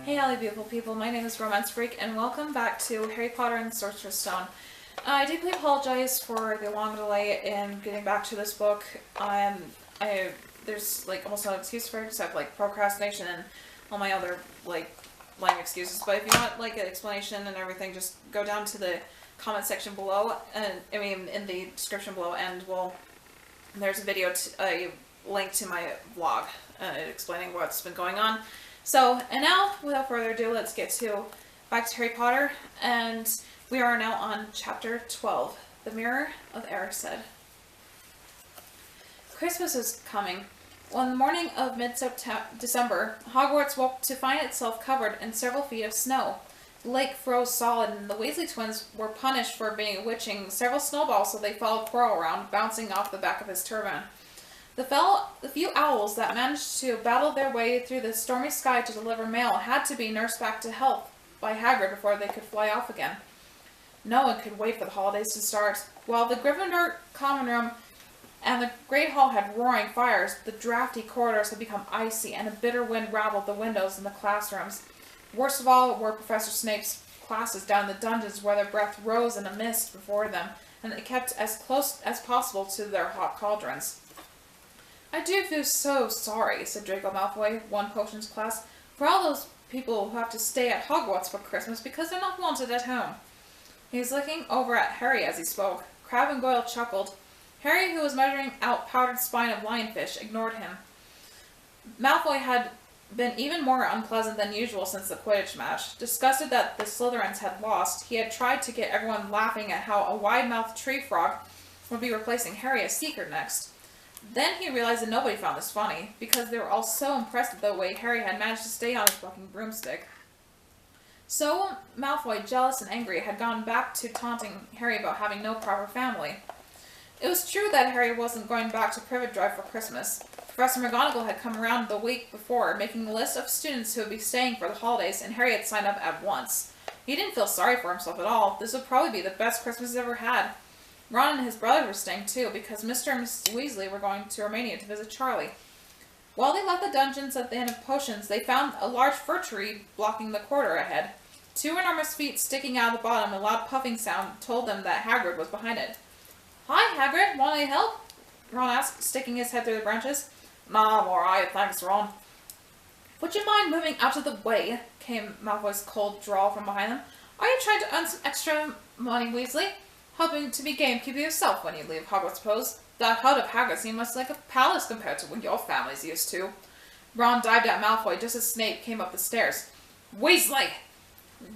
Hey all you beautiful people, my name is Romance Freak and welcome back to Harry Potter and the Sorcerer's Stone. I deeply apologize for the long delay in getting back to this book. There's like almost no excuse for it except like procrastination and all my other like lame excuses. But if you want like an explanation and everything, just go down to the comment section below, and in the description below, and there's a video, a link to my vlog explaining what's been going on. So, and now, without further ado, let's get back to Harry Potter, and we are now on chapter 12, The Mirror of Erised. Christmas is coming. On the morning of mid-December, Hogwarts woke to find itself covered in several feet of snow. The lake froze solid, and the Weasley twins were punished for bewitching several snowballs, so they followed Quirrell around, bouncing off the back of his turban. The few owls that managed to battle their way through the stormy sky to deliver mail had to be nursed back to health by Hagrid before they could fly off again. No one could wait for the holidays to start. While the Gryffindor common room and the Great Hall had roaring fires, the drafty corridors had become icy, and a bitter wind rattled the windows in the classrooms. Worst of all were Professor Snape's classes down in the dungeons, where their breath rose in a mist before them, and they kept as close as possible to their hot cauldrons. "I do feel so sorry," said Draco Malfoy, one potions class, "for all those people who have to stay at Hogwarts for Christmas because they're not wanted at home." He was looking over at Harry as he spoke. Crabbe and Goyle chuckled. Harry, who was measuring out powdered spine of lionfish, ignored him. Malfoy had been even more unpleasant than usual since the Quidditch match. Disgusted that the Slytherins had lost, he had tried to get everyone laughing at how a wide-mouthed tree frog would be replacing Harry as Seeker next. Then he realized that nobody found this funny, because they were all so impressed at the way Harry had managed to stay on his fucking broomstick. So Malfoy, jealous and angry, had gone back to taunting Harry about having no proper family. It was true that Harry wasn't going back to Privet Drive for Christmas. Professor McGonagall had come around the week before, making a list of students who would be staying for the holidays, and Harry had signed up at once. He didn't feel sorry for himself at all. This would probably be the best Christmas he's ever had. Ron and his brother were staying too, because Mr. and Mrs. Weasley were going to Romania to visit Charlie. While they left the dungeons at the end of potions, they found a large fir tree blocking the corridor ahead. Two enormous feet sticking out of the bottom, a loud puffing sound told them that Hagrid was behind it. "Hi, Hagrid, want any help?" Ron asked, sticking his head through the branches. "Nah, I'm alright, thanks, Ron." "Would you mind moving out of the way?" came Malfoy's cold drawl from behind them. "Are you trying to earn some extra money, Weasley? Hoping to be gamekeeper yourself when you leave Hogwarts, suppose? That hut of Hagrid seemed much like a palace compared to what your family's used to." Ron dived at Malfoy just as Snape came up the stairs. "Weasley!"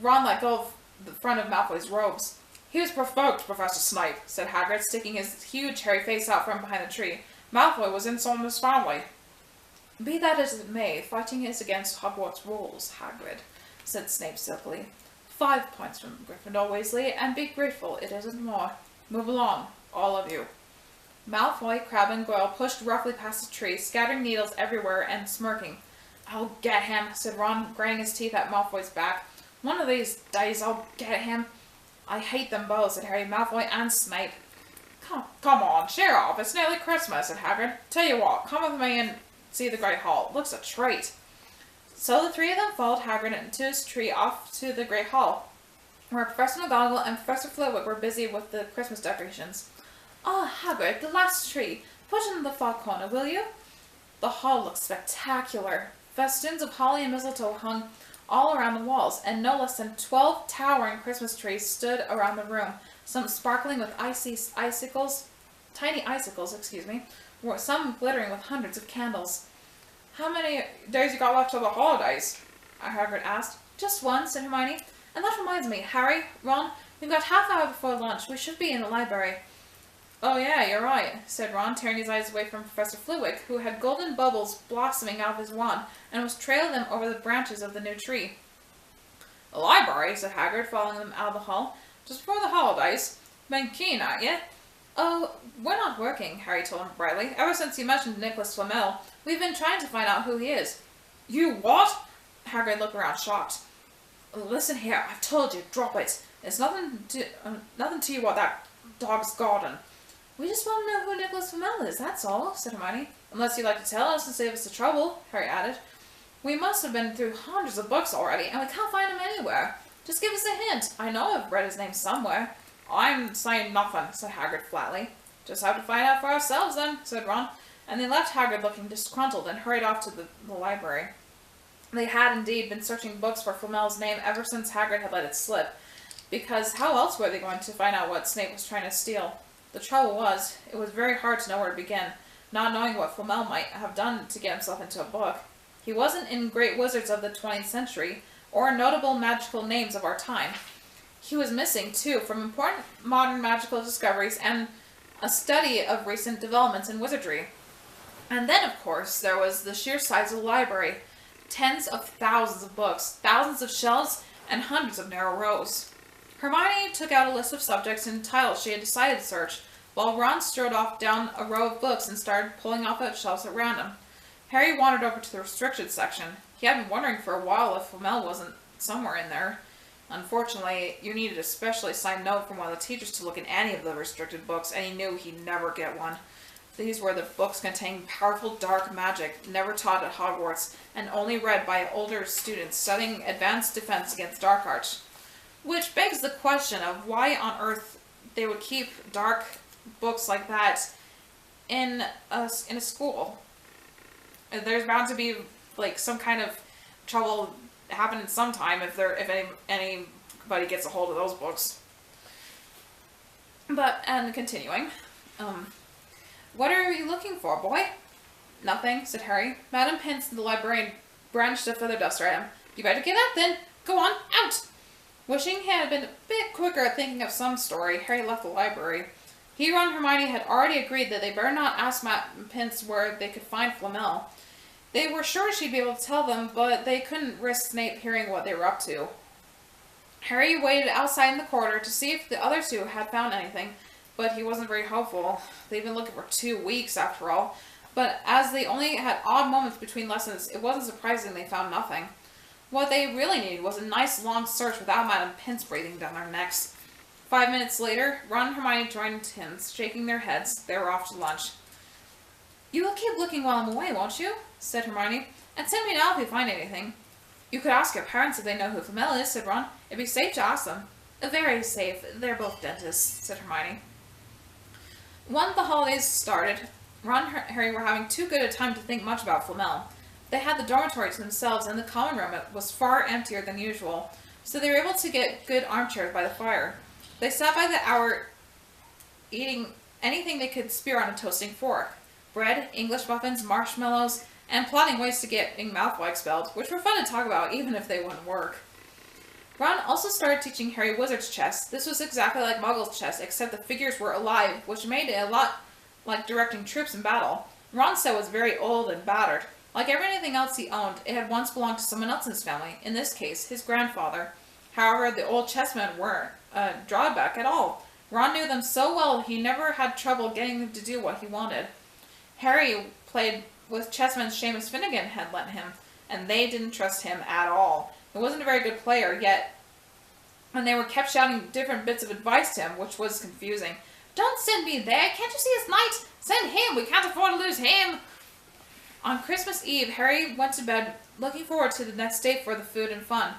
Ron let go of the front of Malfoy's robes. "He was provoked, Professor Snape," said Hagrid, sticking his huge hairy face out from behind the tree. "Malfoy was insulting his family." "Be that as it may, fighting is against Hogwarts rules, Hagrid," said Snape silkily. 5 points from Gryffindor, Weasley, and be grateful it isn't more. Move along, all of you." Malfoy, Crabbe, and Goyle pushed roughly past the tree, scattering needles everywhere and smirking. "I'll get him," said Ron, grinding his teeth at Malfoy's back. "One of these days I'll get him." "I hate them both," said Harry, "Malfoy and Snape." Come on, cheer off. It's nearly Christmas," said Hagrid. "Tell you what, come with me and see the Great Hall. It looks a treat." So the three of them followed Hagrid into his tree off to the Great Hall, where Professor McGonagall and Professor Flitwick were busy with the Christmas decorations. "Ah, Hagrid, the last tree. Put it in the far corner, will you?" The hall looked spectacular. Festoons of holly and mistletoe hung all around the walls, and no less than 12 towering Christmas trees stood around the room, some sparkling with tiny icicles, some glittering with hundreds of candles. "How many days you got left till the holidays?" Hagrid asked. "Just one," said Hermione. "And that reminds me, Harry, Ron, we've got half hour before lunch. We should be in the library." "Oh yeah, you're right," said Ron, tearing his eyes away from Professor Flitwick, who had golden bubbles blossoming out of his wand, and was trailing them over the branches of the new tree. "The library?" said Hagrid, following them out of the hall. "Just before the holidays? Been keen, aren't you?" "Oh, we're not working," Harry told him brightly. "Ever since you mentioned Nicholas Flamel, we've been trying to find out who he is." "You what?" Hagrid looked around, shocked. "Listen here, I've told you, drop it. It's nothing to you what that dog's garden." "We just want to know who Nicholas Flamel is, that's all," said Hermione. "Unless you'd like to tell us and save us the trouble," Harry added. We must have been through hundreds of books already, and we can't find him anywhere. Just give us a hint. I know I've read his name somewhere. I'm saying nothing, said Hagrid flatly. Just have to find out for ourselves then, said Ron. And they left Hagrid looking disgruntled and hurried off to the library. They had indeed been searching books for Flamel's name ever since Hagrid had let it slip, because how else were they going to find out what Snape was trying to steal? The trouble was, it was very hard to know where to begin, not knowing what Flamel might have done to get himself into a book. He wasn't in great wizards of the 20th century, or notable magical names of our time. He was missing, too, from important modern magical discoveries and a study of recent developments in wizardry. And then, of course, there was the sheer size of the library. Tens of thousands of books, thousands of shelves, and hundreds of narrow rows. Hermione took out a list of subjects and titles she had decided to search, while Ron strode off down a row of books and started pulling off at shelves at random. Harry wandered over to the restricted section. He had been wondering for a while if Flamel wasn't somewhere in there. Unfortunately, you needed a specially signed note from one of the teachers to look in any of the restricted books, and he knew he'd never get one. These were the books containing powerful dark magic, never taught at Hogwarts, and only read by older students studying advanced defense against dark arts. Which begs the question of why on earth they would keep dark books like that in a school. There's bound to be like some kind of trouble happening sometime if anybody gets a hold of those books. And continuing, what are you looking for, boy? Nothing, said Harry. Madame Pince, the librarian, brandished a feather duster at him. You better get out then. Go on, out! Wishing he had been a bit quicker at thinking of some story, Harry left the library. He, Ron, and Hermione had already agreed that they better not ask Madame Pince where they could find Flamel. They were sure she'd be able to tell them, but they couldn't risk Snape hearing what they were up to. Harry waited outside in the corridor to see if the other two had found anything, but he wasn't very hopeful. They'd been looking for 2 weeks, after all. But as they only had odd moments between lessons, it wasn't surprising they found nothing. What they really needed was a nice long search without Madame Pince breathing down their necks. 5 minutes later, Ron and Hermione joined him, shaking their heads. They were off to lunch. You will keep looking while I'm away, won't you? Said Hermione. And send me now if you find anything. You could ask your parents if they know who Flamel is, said Ron. It'd be safe to ask them. Very safe. They're both dentists, said Hermione. When the holidays started, Ron and Harry were having too good a time to think much about Flamel. They had the dormitory to themselves, and the common room was far emptier than usual, so they were able to get good armchairs by the fire. They sat by the hour eating anything they could spear on a toasting fork. Bread, English muffins, marshmallows, and plotting ways to getting mouthful expelled, which were fun to talk about even if they wouldn't work. Ron also started teaching Harry wizard's chess. This was exactly like Muggle's chess, except the figures were alive, which made it a lot like directing troops in battle. Ron's set was very old and battered. Like everything else he owned, it had once belonged to someone else in his family, in this case, his grandfather. However, the old chessmen weren't a drawback at all. Ron knew them so well he never had trouble getting them to do what he wanted. Harry played with chessmen Seamus Finnegan had lent him, and they didn't trust him at all. He wasn't a very good player, yet, and they were kept shouting different bits of advice to him, which was confusing. Don't send me there! Can't you see it's night? Send him! We can't afford to lose him! On Christmas Eve, Harry went to bed looking forward to the next day for the food and fun,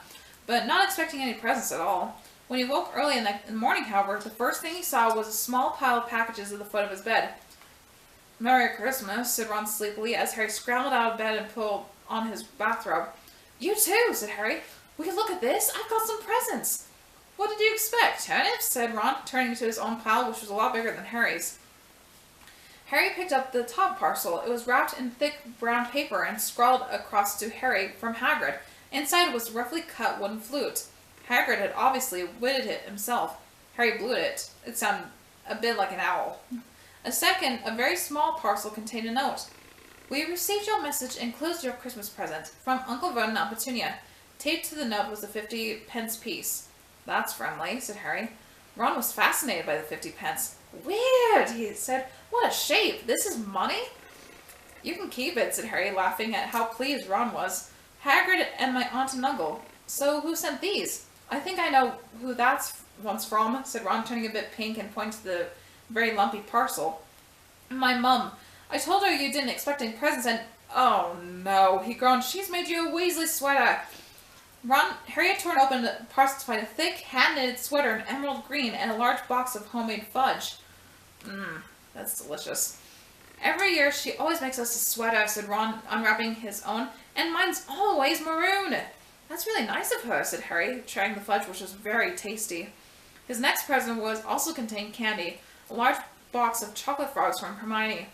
but not expecting any presents at all. When he woke early in the morning, however, the first thing he saw was a small pile of packages at the foot of his bed. Merry Christmas, said Ron sleepily as Harry scrambled out of bed and pulled on his bathrobe. You too, said Harry. Will you look at this? I've got some presents. What did you expect, turnips? Said Ron, turning to his own pile, which was a lot bigger than Harry's. Harry picked up the top parcel. It was wrapped in thick brown paper and scrawled across to Harry from Hagrid. Inside was a roughly cut wooden flute. Hagrid had obviously witted it himself. Harry blew it. It sounded a bit like an owl. A second, a very small parcel contained a note. We received your message enclosed your Christmas present from Uncle Vernon and Petunia. Taped to the note was a 50-pence piece. That's friendly, said Harry. Ron was fascinated by the 50 pence. Weird, he said. What a shape. This is money? You can keep it, said Harry, laughing at how pleased Ron was. Hagrid and my aunt and uncle. So who sent these? I think I know who that's one's from, said Ron, turning a bit pink and pointing to the very lumpy parcel. My mum. I told her you didn't expect any presents and... Oh no, he groaned. She's made you a Weasley sweater. Harry had torn open the parcel to find a thick, hand-knitted sweater in emerald green and a large box of homemade fudge. That's delicious. Every year, she always makes us a sweater, said Ron, unwrapping his own, and mine's always maroon. That's really nice of her, said Harry, trying the fudge, which was very tasty. His next present also contained candy, a large box of chocolate frogs from Hermione.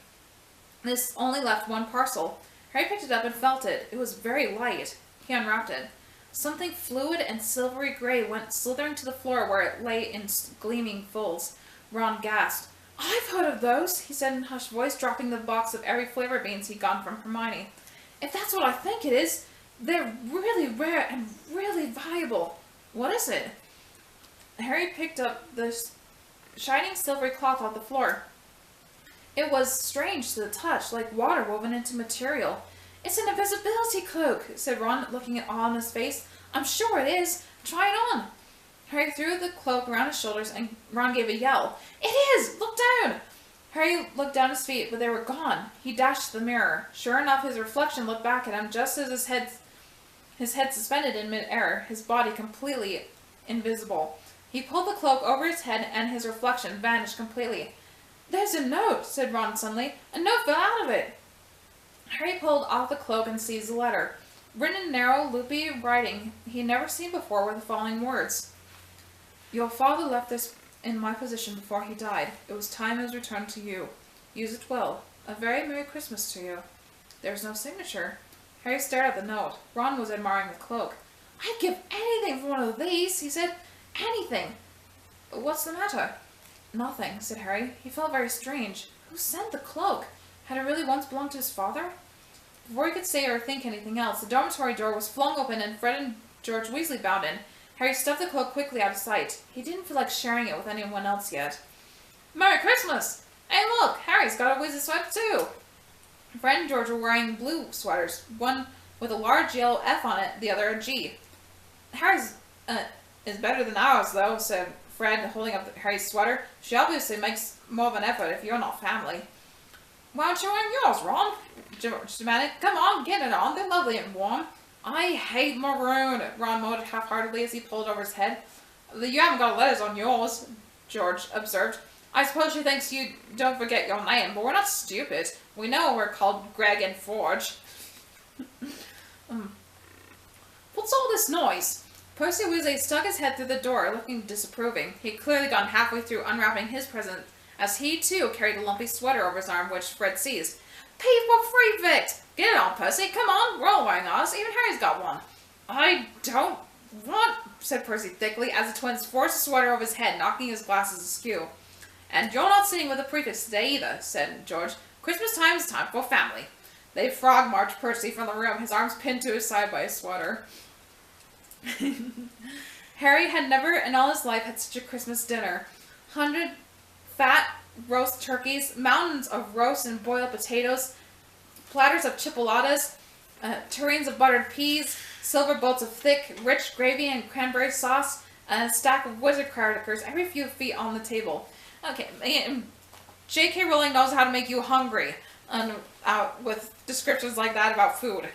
This only left one parcel. Harry picked it up and felt it. It was very light. He unwrapped it. Something fluid and silvery gray went slithering to the floor where it lay in gleaming folds. Ron gasped. I've heard of those, he said in a hushed voice, dropping the box of every flavor beans he'd gotten from Hermione. If that's what I think it is, they're really rare and really valuable. What is it? Harry picked up the shining silvery cloth off the floor. It was strange to the touch, like water woven into material. It's an invisibility cloak, said Ron, looking at awe on his face. I'm sure it is. Try it on. Harry threw the cloak around his shoulders and Ron gave a yell. It is! Look down! Harry looked down his feet, but they were gone. He dashed to the mirror. Sure enough, his reflection looked back at him just as his head suspended in mid-air, his body completely invisible. He pulled the cloak over his head and his reflection vanished completely. There's a note, said Ron suddenly. A note fell out of it. Harry pulled off the cloak and seized the letter. Written in narrow, loopy writing he had never seen before were the following words. Your father left this in my possession before he died. It was time his return to you. Use it well. A very Merry Christmas to you. There's no signature. Harry stared at the note. Ron was admiring the cloak. I'd give anything for one of these, he said. Anything. What's the matter? Nothing, said Harry. He felt very strange. Who sent the cloak? Had it really once belonged to his father? Before he could say or think anything else, the dormitory door was flung open and Fred and George Weasley bounded in. Harry stuffed the cloak quickly out of sight. He didn't feel like sharing it with anyone else yet. Merry Christmas! Hey look, Harry's got a Weasley sweater too! Fred and George were wearing blue sweaters, one with a large yellow F on it, the other a G. Harry's is better than ours though, said Fred, holding up Harry's sweater. She obviously makes more of an effort if you're not family. Why aren't you wearing yours, Ron? George demanded. Come on, get it on. They're lovely and warm. I hate maroon, Ron muttered half-heartedly as he pulled over his head. You haven't got letters on yours, George observed. I suppose she thinks you don't forget your name, but we're not stupid. We know we're called Greg and Forge. What's all this noise? Percy Weasley stuck his head through the door, looking disapproving. He had clearly gone halfway through unwrapping his present, as he too carried a lumpy sweater over his arm, which Fred seized. Pay for free, Vic! Get it on, Percy. Come on, we're all wearing ours. Even Harry's got one. I don't want, said Percy thickly, as the twins forced the sweater over his head, knocking his glasses askew. And you're not sitting with a prefix today either, said George. Christmas time is time for family. They frog-marched Percy from the room, his arms pinned to his side by his sweater. Harry had never in all his life had such a Christmas dinner. 100 fat roast turkeys, mountains of roast and boiled potatoes, platters of chipolatas, tureens of buttered peas, silver boats of thick, rich gravy and cranberry sauce, and a stack of wizard crackers every few feet on the table. Okay, J.K. Rowling knows how to make you hungry with descriptions like that about food.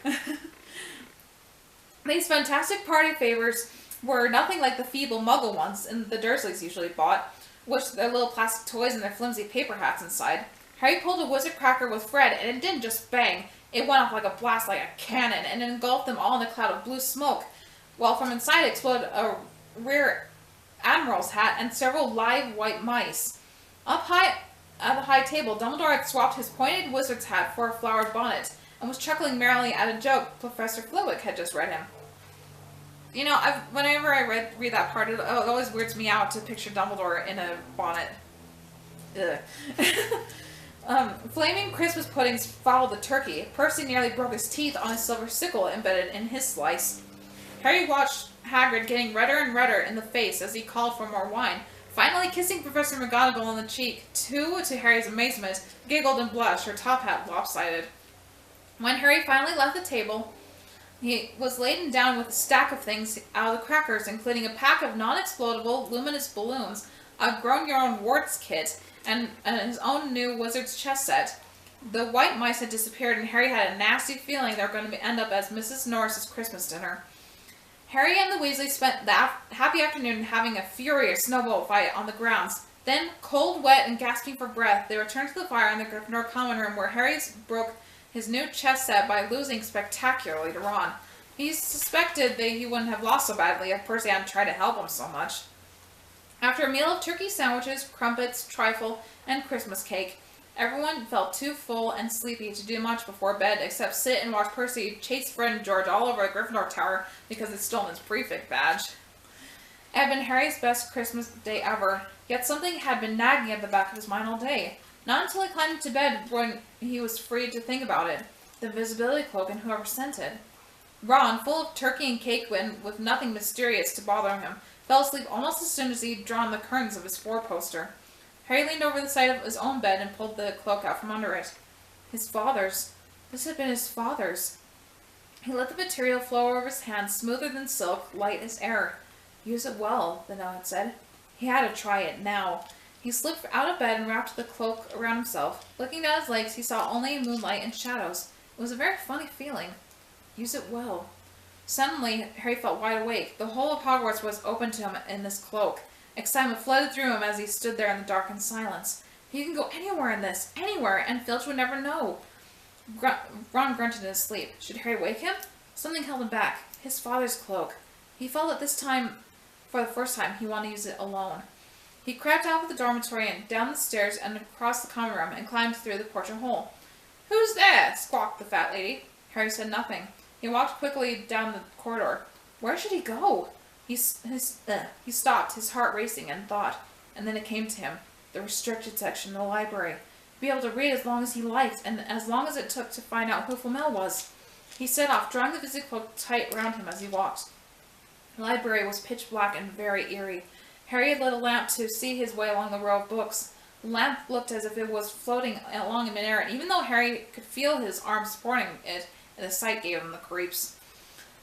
These fantastic party favors were nothing like the feeble muggle ones the Dursleys usually bought, with their little plastic toys and their flimsy paper hats inside. Harry pulled a wizard cracker with Fred, and it didn't just bang. It went off like a blast, like a cannon, and engulfed them all in a cloud of blue smoke, while from inside exploded a rear admiral's hat and several live white mice. Up high at the high table, Dumbledore had swapped his pointed wizard's hat for a flowered bonnet, and was chuckling merrily at a joke Professor Flitwick had just read him. You know, whenever I read that part, it always weirds me out to picture Dumbledore in a bonnet. Ugh. Flaming Christmas puddings followed the turkey. Percy nearly broke his teeth on a silver sickle embedded in his slice. Harry watched Hagrid getting redder and redder in the face as he called for more wine, finally kissing Professor McGonagall on the cheek, who, to Harry's amazement, giggled and blushed, her top hat lopsided. When Harry finally left the table, he was laden down with a stack of things out of the crackers, including a pack of non-explodable luminous balloons, a grown-your-own warts kit, and his own new wizard's chess set. The white mice had disappeared, and Harry had a nasty feeling they were going to end up as Mrs. Norris's Christmas dinner. Harry and the Weasleys spent the happy afternoon having a furious snowball fight on the grounds. Then, cold, wet, and gasping for breath, they returned to the fire in the Gryffindor common room, where Harry broke his new chess set by losing spectacularly to Ron. He suspected that he wouldn't have lost so badly if Percy hadn't tried to help him so much. After a meal of turkey sandwiches, crumpets, trifle, and Christmas cake, everyone felt too full and sleepy to do much before bed except sit and watch Percy chase Fred and George all over the Gryffindor Tower because they'd stolen his prefect badge. It had been Harry's best Christmas day ever, yet something had been nagging at the back of his mind all day. Not until he climbed into bed when he was free to think about it. The invisibility cloak and whoever sent it. Ron, full of turkey and cake and with nothing mysterious to bother him, fell asleep almost as soon as he'd drawn the curtains of his four-poster. Harry leaned over the side of his own bed and pulled the cloak out from under it. His father's. This had been his father's. He let the material flow over his hand, smoother than silk, light as air. Use it well, the note had said. He had to try it now. He slipped out of bed and wrapped the cloak around himself. Looking down his legs, he saw only moonlight and shadows. It was a very funny feeling. Use it well. Suddenly, Harry felt wide awake. The whole of Hogwarts was open to him in this cloak. Excitement flooded through him as he stood there in the dark and silence. He can go anywhere in this, anywhere, and Filch would never know. Ron grunted in his sleep. Should Harry wake him? Something held him back. His father's cloak. He felt that this time, for the first time, he wanted to use it alone. He crept out of the dormitory and down the stairs and across the common room and climbed through the porch hole. Who's there? Squawked the fat lady. Harry said nothing. He walked quickly down the corridor. Where should he go? He stopped, his heart racing, and thought. And then it came to him. The restricted section of the library. Be able to read as long as he liked, and as long as it took to find out who Flamel was. He set off, drawing the visiting cloak tight round him as he walked. The library was pitch black and very eerie. Harry had lit a lamp to see his way along the row of books. The lamp looked as if it was floating along in midair, and even though Harry could feel his arms supporting it, the sight gave him the creeps.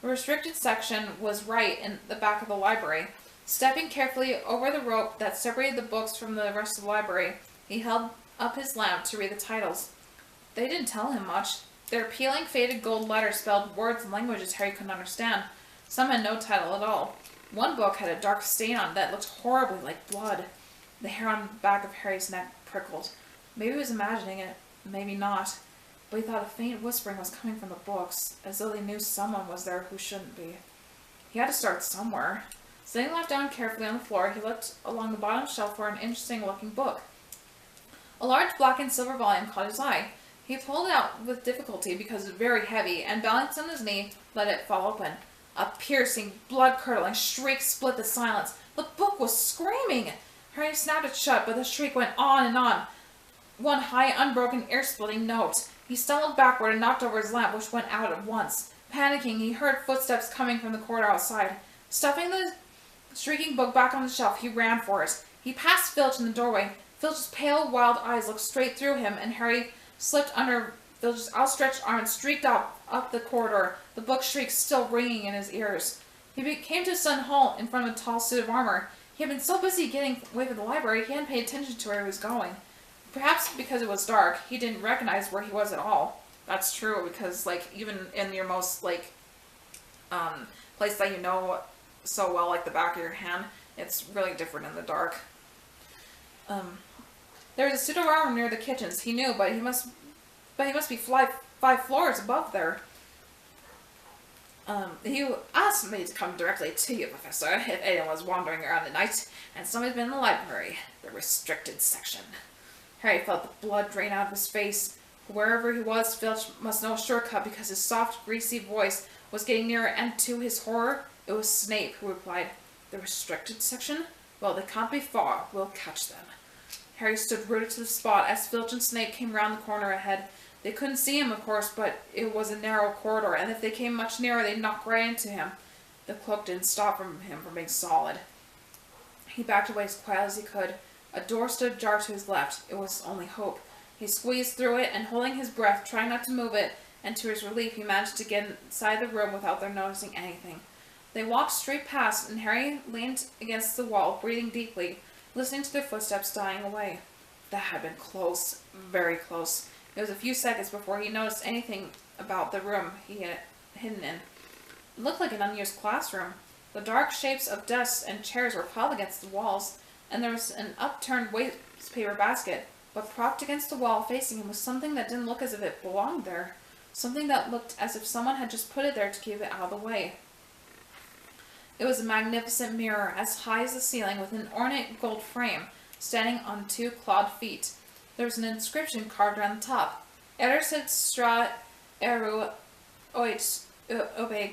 The restricted section was right in the back of the library. Stepping carefully over the rope that separated the books from the rest of the library, he held up his lamp to read the titles. They didn't tell him much. Their peeling, faded gold letters spelled words and languages Harry couldn't understand. Some had no title at all. One book had a dark stain on it that looked horribly like blood. The hair on the back of Harry's neck prickled. Maybe he was imagining it, maybe not. But he thought a faint whispering was coming from the books, as though they knew someone was there who shouldn't be. He had to start somewhere. Sitting the lamp down carefully on the floor, he looked along the bottom shelf for an interesting-looking book. A large black and silver volume caught his eye. He pulled it out with difficulty because it was very heavy, and balanced on his knee, let it fall open. A piercing, blood-curdling shriek split the silence. The book was screaming! Harry snapped it shut, but the shriek went on and on. One high, unbroken, ear-splitting note. He stumbled backward and knocked over his lamp, which went out at once. Panicking, he heard footsteps coming from the corridor outside. Stuffing the shrieking book back on the shelf, he ran for it. He passed Filch in the doorway. Filch's pale, wild eyes looked straight through him, and Harry slipped under Filch's outstretched arm and streaked up the corridor, the book shriek still ringing in his ears. He came to a sudden halt in front of a tall suit of armor. He had been so busy getting away from the library, he hadn't paid attention to where he was going. Perhaps because it was dark, he didn't recognize where he was at all. That's true, because, like, even in your most, like, place that you know so well, like the back of your hand, it's really different in the dark. There was a suit of armor near the kitchens, he knew, but he must be five floors above there. He asked me to come directly to you, Professor, if anyone was wandering around at night, and somebody's been in the library, the restricted section. Harry felt the blood drain out of his face. Wherever he was, Filch must know a shortcut because his soft, greasy voice was getting nearer, and to his horror, it was Snape who replied, The restricted section? Well, they can't be far. We'll catch them. Harry stood rooted to the spot as Filch and Snape came round the corner ahead. They couldn't see him, of course, but it was a narrow corridor, and if they came much nearer, they'd knock right into him. The cloak didn't stop him from being solid. He backed away as quiet as he could. A door stood ajar to his left. It was his only hope. He squeezed through it, and holding his breath, trying not to move it, and to his relief, he managed to get inside the room without their noticing anything. They walked straight past, and Harry leaned against the wall, breathing deeply, listening to their footsteps dying away. That had been close, very close. It was a few seconds before he noticed anything about the room he had hidden in. It looked like an unused classroom. The dark shapes of desks and chairs were piled against the walls, and there was an upturned wastepaper basket. But propped against the wall facing him was something that didn't look as if it belonged there. Something that looked as if someone had just put it there to keep it out of the way. It was a magnificent mirror, as high as the ceiling, with an ornate gold frame, standing on 2 clawed feet. There was an inscription carved around the top. Erised stra eru oit obe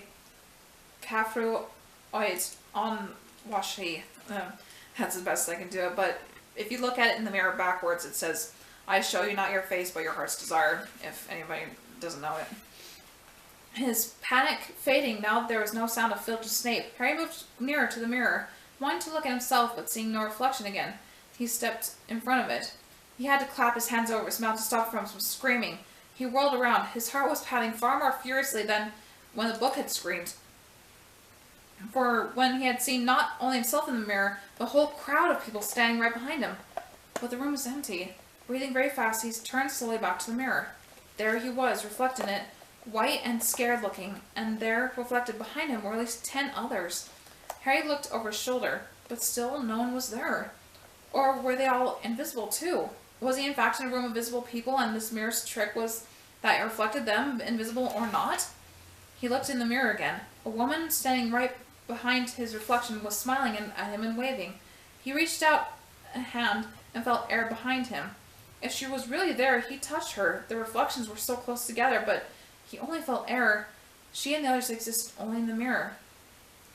kafru oit on washi. That's the best I can do it, but if you look at it in the mirror backwards, it says, I show you not your face, but your heart's desire, if anybody doesn't know it. His panic fading now that there was no sound of Filch's Snape, Harry moved nearer to the mirror, wanting to look at himself, but seeing no reflection again. He stepped in front of it. He had to clap his hands over his mouth to stop him from screaming. He whirled around. His heart was pounding far more furiously than when the book had screamed. For when he had seen not only himself in the mirror, but a whole crowd of people standing right behind him. But the room was empty. Breathing very fast, he turned slowly back to the mirror. There he was, reflected in it, white and scared looking, and there, reflected behind him, were at least 10 others. Harry looked over his shoulder, but still no one was there. Or were they all invisible too? Was he in fact in a room of visible people, and this mirror's trick was that it reflected them, invisible or not? He looked in the mirror again. A woman standing right behind his reflection was smiling at him and waving. He reached out a hand and felt air behind him. If she was really there, he touched her. The reflections were so close together, but he only felt air. She and the others existed only in the mirror.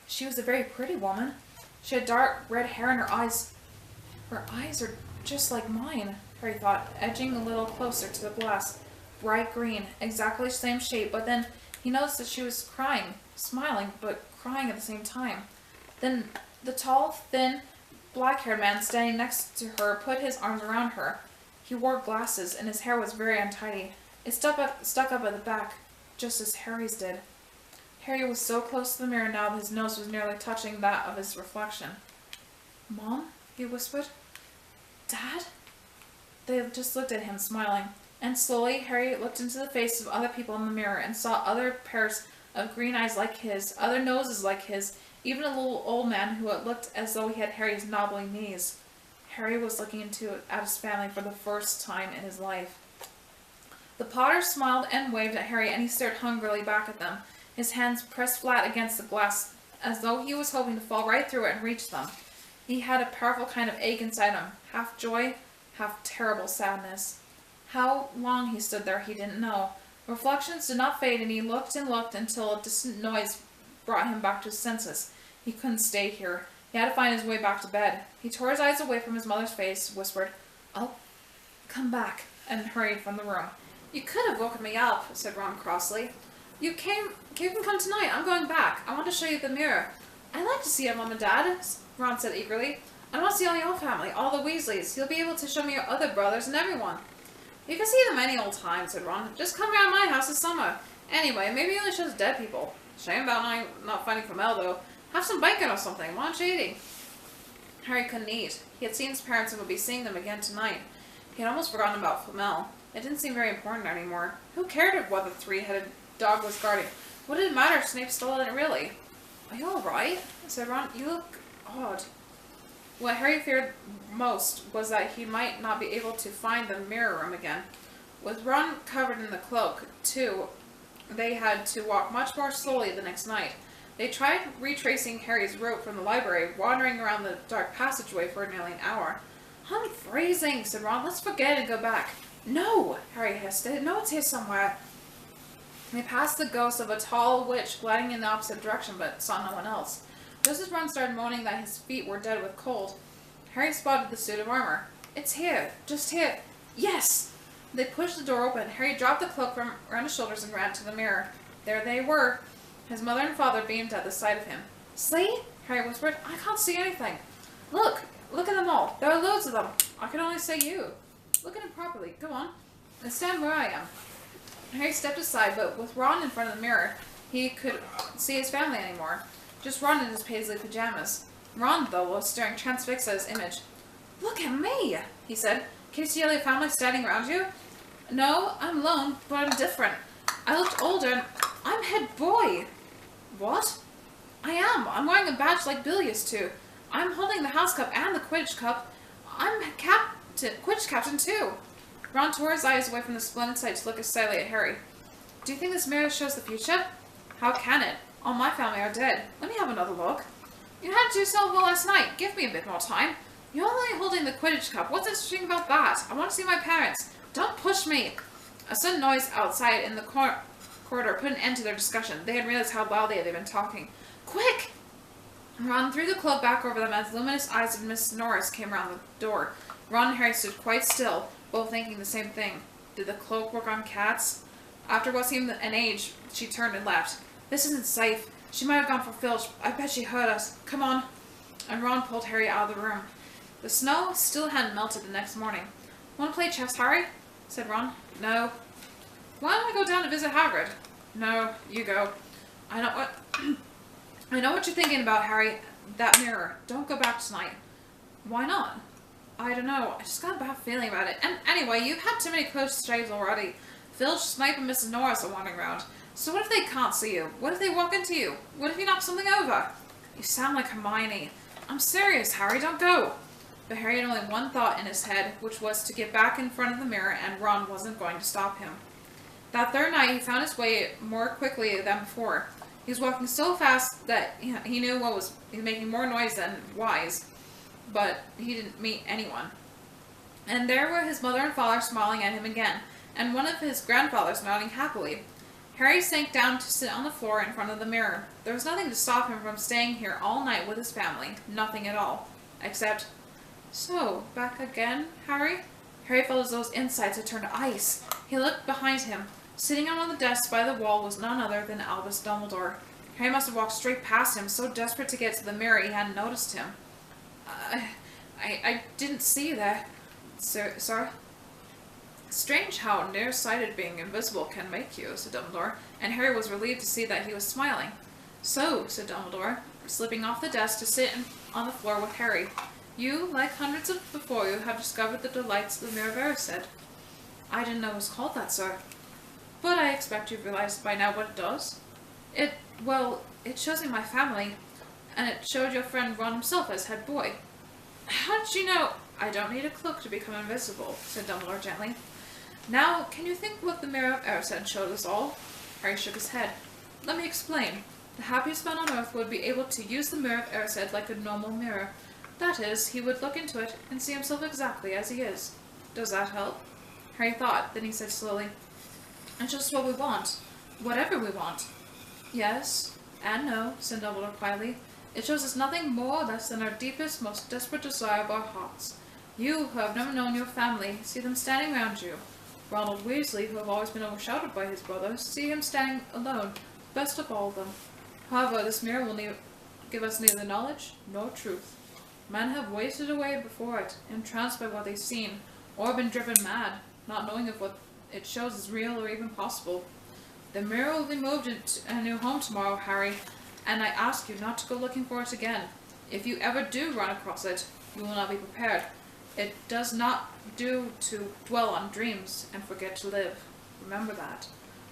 She was a very pretty woman. She had dark red hair and her eyes. Her eyes are just like mine, Harry thought, edging a little closer to the glass. Bright green, exactly the same shape, but then he noticed that she was crying, smiling, but crying at the same time. Then the tall, thin, black-haired man standing next to her put his arms around her. He wore glasses, and his hair was very untidy. It stuck up at the back, just as Harry's did. Harry was so close to the mirror now that his nose was nearly touching that of his reflection. "Mom?" he whispered. "Dad?" They just looked at him, smiling. And slowly, Harry looked into the faces of other people in the mirror and saw other pairs of green eyes like his, other noses like his, even a little old man who looked as though he had Harry's knobbly knees. Harry was looking at his family for the first time in his life. The Potter smiled and waved at Harry, and he stared hungrily back at them, his hands pressed flat against the glass, as though he was hoping to fall right through it and reach them. He had a powerful kind of ache inside him, half joy, half terrible sadness. How long he stood there, he didn't know. Reflections did not fade, and he looked and looked until a distant noise brought him back to his senses. He couldn't stay here. He had to find his way back to bed. He tore his eyes away from his mother's face, whispered, "I'll come back," and hurried from the room. "You could have woken me up," said Ron crossly. You can come tonight. I'm going back. I want to show you the mirror." "I'd like to see it, Mom and Dad," Ron said eagerly. "I want to see all your family, all the Weasleys. You'll be able to show me your other brothers and everyone." "You can see them any old time," said Ron. "Just come around my house this summer. Anyway, maybe he only shows dead people. Shame about not finding Flamel, though. Have some bacon or something. Why aren't you eating?" Harry couldn't eat. He had seen his parents and would be seeing them again tonight. He had almost forgotten about Flamel. It didn't seem very important anymore. Who cared if what the three-headed dog was guarding? What did it matter if Snape stole it really? "Are you alright?" said Ron. "You look odd." What Harry feared most was that he might not be able to find the mirror room again. With Ron covered in the cloak, too, they had to walk much more slowly the next night. They tried retracing Harry's route from the library, wandering around the dark passageway for nearly an hour. "I'm freezing," said Ron. "Let's forget it and go back." "No," Harry hesitated. "No, it's here somewhere." They passed the ghost of a tall witch gliding in the opposite direction, but saw no one else. Just as Ron started moaning that his feet were dead with cold, Harry spotted the suit of armor. "It's here, just here." "Yes!" They pushed the door open. Harry dropped the cloak from around his shoulders and ran to the mirror. There they were. His mother and father beamed at the sight of him. "See?" Harry whispered. "I can't see anything." Look at them all. There are loads of them. I can only see you." "Look at him properly. Go on. And stand where I am." Harry stepped aside, but with Ron in front of the mirror, he could see his family anymore. Just Ron in his paisley pajamas. Ron, though, was staring transfixed at his image. "Look at me," he said. "Can you see all your family standing around you?" No, I'm alone, but I'm different. I looked older and I'm head boy. What? I am. I'm wearing a badge like Bill used to. I'm holding the house cup and the Quidditch cup. I'm Quidditch captain too. Ron tore his eyes away from the splendid sight to look aside at Harry. Do you think this mirror shows the future? How can it? All my family are dead. Let me have another look. You had to do so well last night. Give me a bit more time. You're only holding the Quidditch cup. What's interesting about that? I want to see my parents. Don't push me. A sudden noise outside in the corridor put an end to their discussion. They had realized how loudly they had been talking. Quick! Ron threw the cloak back over them as the luminous eyes of Miss Norris came around the door. Ron and Harry stood quite still, both thinking the same thing. Did the cloak work on cats? After what seemed an age, she turned and left. This isn't safe. She might have gone for Filch. I bet she heard us. Come on. And Ron pulled Harry out of the room. The snow still hadn't melted the next morning. Want to play chess, Harry? Said Ron. No. Why don't I go down to visit Hagrid? No, you go. I know what you're thinking about, Harry. That mirror. Don't go back tonight. Why not? I don't know. I just got a bad feeling about it. And anyway, you've had too many close shaves already. Filch, Snape, and Mrs. Norris are wandering around. So what if they can't see you? What if they walk into you? What if you knock something over? You sound like Hermione. I'm serious, Harry. Don't go. But Harry had only one thought in his head, which was to get back in front of the mirror, and Ron wasn't going to stop him. That third night, he found his way more quickly than before. He was walking so fast that he knew he was making more noise than wise, but he didn't meet anyone. And there were his mother and father smiling at him again, and one of his grandfathers nodding happily. Harry sank down to sit on the floor in front of the mirror. There was nothing to stop him from staying here all night with his family. Nothing at all. Except, so, back again, Harry? Harry felt as though his insides had turned to ice. He looked behind him. Sitting on the desk by the wall was none other than Albus Dumbledore. Harry must have walked straight past him, so desperate to get to the mirror he hadn't noticed him. I didn't see you there, sir. Strange how nearsighted being invisible can make you, said Dumbledore, and Harry was relieved to see that he was smiling. So, said Dumbledore, slipping off the desk to sit on the floor with Harry, you, like hundreds of before you, have discovered the delights of the Mirror of Erised. I didn't know it was called that, sir. But I expect you've realized by now what it does. It shows me my family, and it showed your friend Ron himself as head boy. How did you know? I don't need a cloak to become invisible, said Dumbledore gently. Now, can you think what the Mirror of Erised showed us all? Harry shook his head. Let me explain. The happiest man on earth would be able to use the Mirror of Erised like a normal mirror. That is, he would look into it and see himself exactly as he is. Does that help? Harry thought, then he said slowly, It's just what we want. Whatever we want. Yes, and no, said Dumbledore quietly. It shows us nothing more or less than our deepest, most desperate desire of our hearts. You, who have never known your family, see them standing round you. Ronald Weasley, who have always been overshadowed by his brothers, see him standing alone, best of all of them. However, this mirror will give us neither knowledge nor truth. Men have wasted away before it, entranced by what they've seen, or been driven mad, not knowing if what it shows is real or even possible. The mirror will be moved into a new home tomorrow, Harry, and I ask you not to go looking for it again. If you ever do run across it, you will not be prepared. It does not do to dwell on dreams and forget to live. Remember that.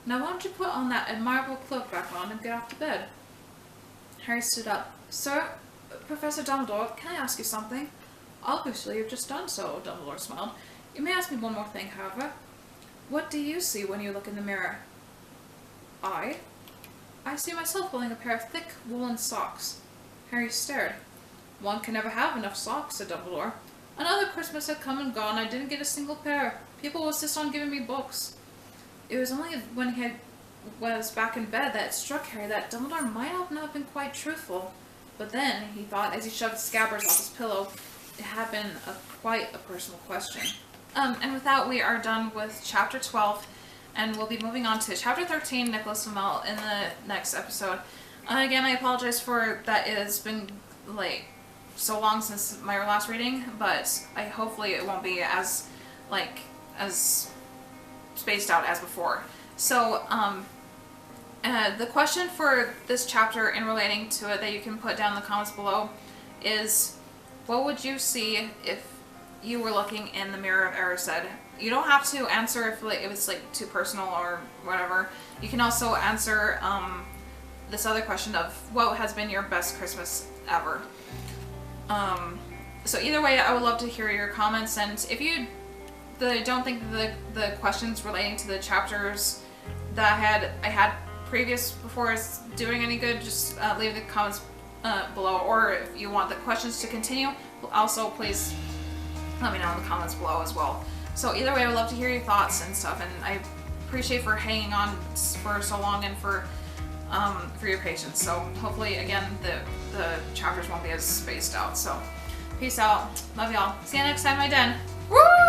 Now why don't you put on that admirable cloak back on and get off to bed? Harry stood up. Sir, Professor Dumbledore, can I ask you something? Obviously, you've just done so, Dumbledore smiled. You may ask me one more thing, however. What do you see when you look in the mirror? I see myself holding a pair of thick woolen socks. Harry stared. One can never have enough socks, said Dumbledore. Another Christmas had come and gone. I didn't get a single pair. People insist on giving me books. It was only when he was back in bed that it struck Harry that Dumbledore might have not been quite truthful. But then, he thought, as he shoved Scabbers off his pillow, it had been quite a personal question. And with that, we are done with Chapter 12, and we'll be moving on to Chapter 13, Nicholas Flamel, in the next episode. Again, I apologize for that it has been, so long since my last reading, but hopefully it won't be as spaced out as before. So, the question for this chapter in relating to it that you can put down in the comments below is, what would you see if you were looking in the Mirror of Erised? you don't have to answer if like, if it's like too personal or whatever. You can also answer this other question of what has been your best Christmas ever. So either way, I would love to hear your comments, and if you don't think the questions relating to the chapters that I had previous before is doing any good, just leave the comments below, or if you want the questions to continue, also please let me know in the comments below as well. So either way, I would love to hear your thoughts and stuff, and I appreciate for hanging on for so long and for your patience. So hopefully, again, the chapters won't be as spaced out. So peace out. Love y'all. See you next time, my den. Woo!